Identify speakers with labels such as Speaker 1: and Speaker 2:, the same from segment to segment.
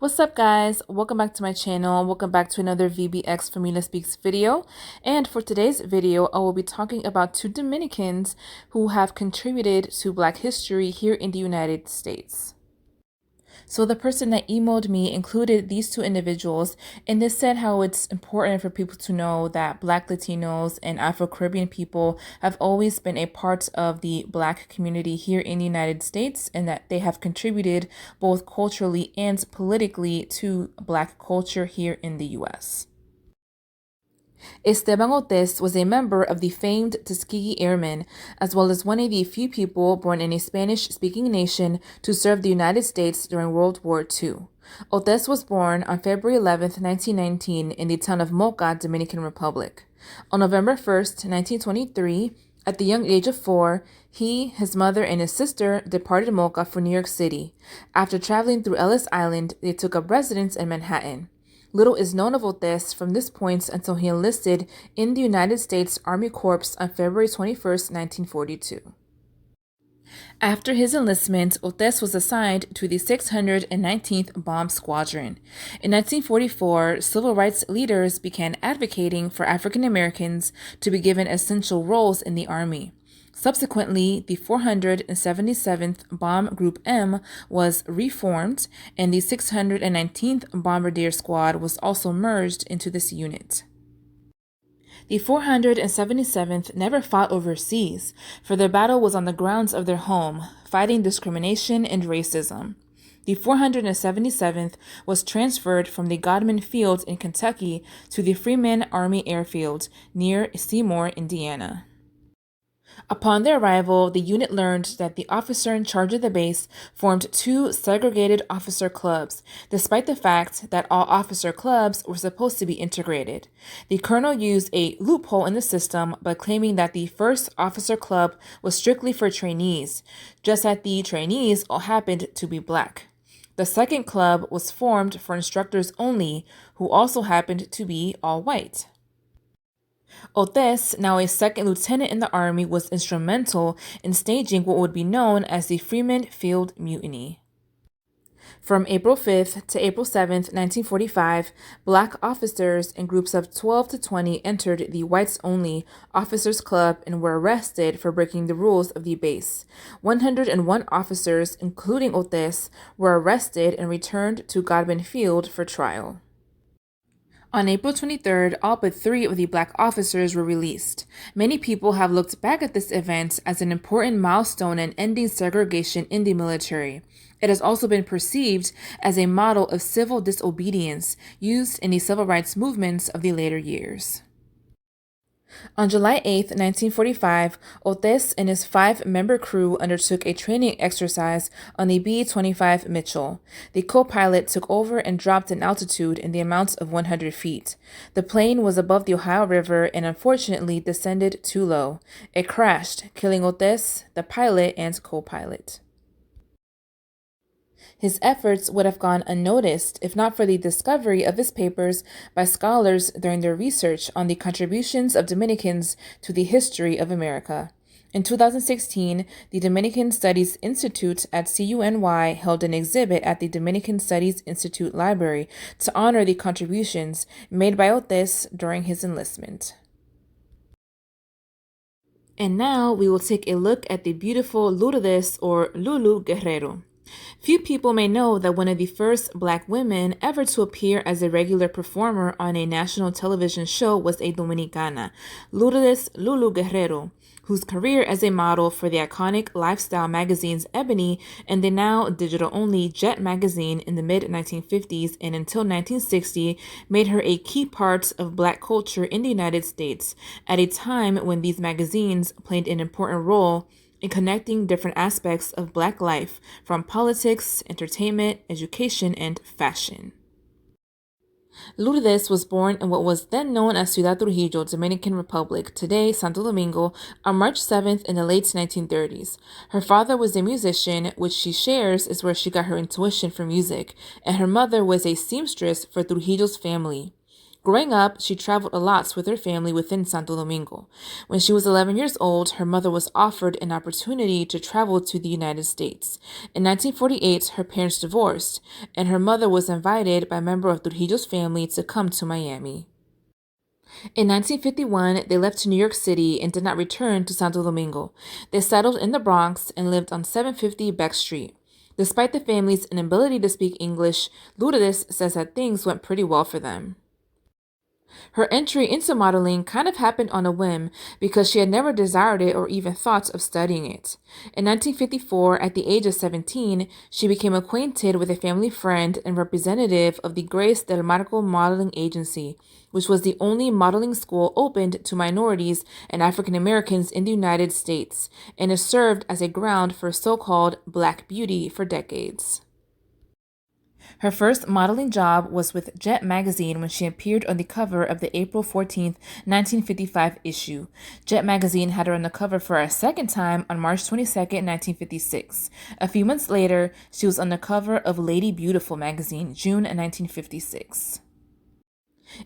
Speaker 1: What's up, guys? Welcome back to my channel. Welcome back to another VBX Familia Speaks video. And for today's video, I will be talking about two Dominicans who have contributed to Black history here in the United States. So the person that emailed me included these two individuals, and they said how it's important for people to know that Black Latinos and Afro-Caribbean people have always been a part of the Black community here in the United States, and that they have contributed both culturally and politically to Black culture here in the U.S. Esteban Hotesse was a member of the famed Tuskegee Airmen, as well as one of the few people born in a Spanish-speaking nation to serve the United States during World War II. Hotesse was born on February 11, 1919, in the town of Moca, Dominican Republic. On November 1, 1923, at the young age of 4, he, his mother, and his sister departed Moca for New York City. After traveling through Ellis Island, they took up residence in Manhattan. Little is known of Hotesse from this point until he enlisted in the United States Army Corps on February 21, 1942. After his enlistment, Hotesse was assigned to the 619th Bomb Squadron. In 1944, civil rights leaders began advocating for African Americans to be given essential roles in the Army. Subsequently, the 477th Bomb Group M was reformed, and the 619th Bombardier Squad was also merged into this unit. The 477th never fought overseas, for their battle was on the grounds of their home, fighting discrimination and racism. The 477th was transferred from the Godman Field in Kentucky to the Freeman Army Airfield near Seymour, Indiana. Upon their arrival, the unit learned that the officer in charge of the base formed two segregated officer clubs, despite the fact that all officer clubs were supposed to be integrated. The colonel used a loophole in the system by claiming that the first officer club was strictly for trainees, just that the trainees all happened to be Black. The second club was formed for instructors only, who also happened to be all white. Hotesse, now a second lieutenant in the Army, was instrumental in staging what would be known as the Freeman Field Mutiny. From April 5th to April 7th, 1945, Black officers in groups of 12 to 20 entered the Whites-Only Officers Club and were arrested for breaking the rules of the base. 101 officers, including Hotesse, were arrested and returned to Godman Field for trial. On April 23rd, all but 3 of the Black officers were released. Many people have looked back at this event as an important milestone in ending segregation in the military. It has also been perceived as a model of civil disobedience used in the civil rights movements of the later years. On July 8, 1945, Hotesse and his 5-member crew undertook a training exercise on the B25 Mitchell. The co-pilot took over and dropped in altitude in the amount of 100 feet. The plane was above the Ohio River and unfortunately descended too low. It crashed, killing Hotesse, the pilot, and co-pilot. His efforts would have gone unnoticed if not for the discovery of his papers by scholars during their research on the contributions of Dominicans to the history of America. In 2016, the Dominican Studies Institute at CUNY held an exhibit at the Dominican Studies Institute Library to honor the contributions made by Hotesse during his enlistment. And now we will take a look at the beautiful Lourdes or Loulou Guerrero. Few people may know that one of the first Black women ever to appear as a regular performer on a national television show was a Dominicana, Lourdes Loulou Guerrero, whose career as a model for the iconic lifestyle magazines Ebony and the now digital-only Jet magazine in the mid-1950s and until 1960 made her a key part of Black culture in the United States at a time when these magazines played an important role in connecting different aspects of Black life, from politics, entertainment, education, and fashion. Lourdes was born in what was then known as Ciudad Trujillo, Dominican Republic, today Santo Domingo, on March 7th in the late 1930s. Her father was a musician, which she shares is where she got her intuition for music, and her mother was a seamstress for Trujillo's family. Growing up, she traveled a lot with her family within Santo Domingo. When she was 11 years old, her mother was offered an opportunity to travel to the United States. In 1948, her parents divorced, and her mother was invited by a member of Trujillo's family to come to Miami. In 1951, they left to New York City and did not return to Santo Domingo. They settled in the Bronx and lived on 750 Beck Street. Despite the family's inability to speak English, Lourdes says that things went pretty well for them. Her entry into modeling kind of happened on a whim because she had never desired it or even thought of studying it. In 1954, at the age of 17, she became acquainted with a family friend and representative of the Grace del Marco Modeling Agency, which was the only modeling school opened to minorities and African Americans in the United States, and has served as a ground for so-called Black Beauty for decades. Her first modeling job was with Jet magazine when she appeared on the cover of the April 14, 1955 issue. Jet magazine had her on the cover for a second time on March 22, 1956. A few months later, she was on the cover of Lady Beautiful magazine, June 1956.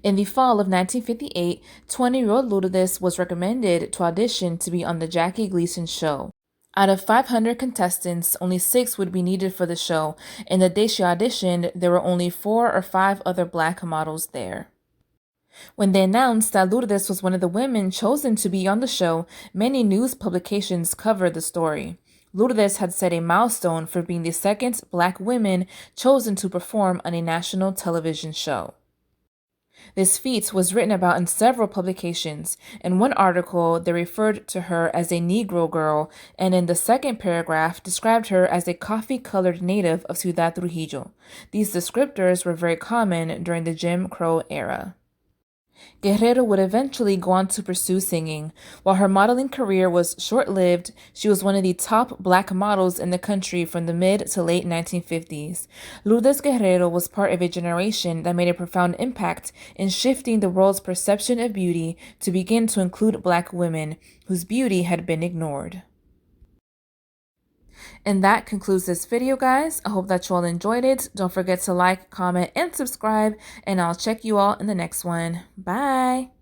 Speaker 1: In the fall of 1958, 20-year-old Lourdes was recommended to audition to be on the Jackie Gleason show. Out of 500 contestants, only 6 would be needed for the show, and the day she auditioned, there were only 4 or 5 other Black models there. When they announced that Lourdes was one of the women chosen to be on the show, many news publications covered the story. Lourdes had set a milestone for being the second Black woman chosen to perform on a national television show. This feat was written about in several publications. In one article, they referred to her as a Negro girl, and in the second paragraph, described her as a coffee-colored native of Ciudad Trujillo. These descriptors were very common during the Jim Crow era. Guerrero would eventually go on to pursue singing. While her modeling career was short-lived, she was one of the top Black models in the country from the mid to late 1950s. Lourdes Guerrero was part of a generation that made a profound impact in shifting the world's perception of beauty to begin to include Black women whose beauty had been ignored. And that concludes this video, guys. I hope that you all enjoyed it. Don't forget to like, comment, and subscribe, and I'll check you all in the next one. Bye!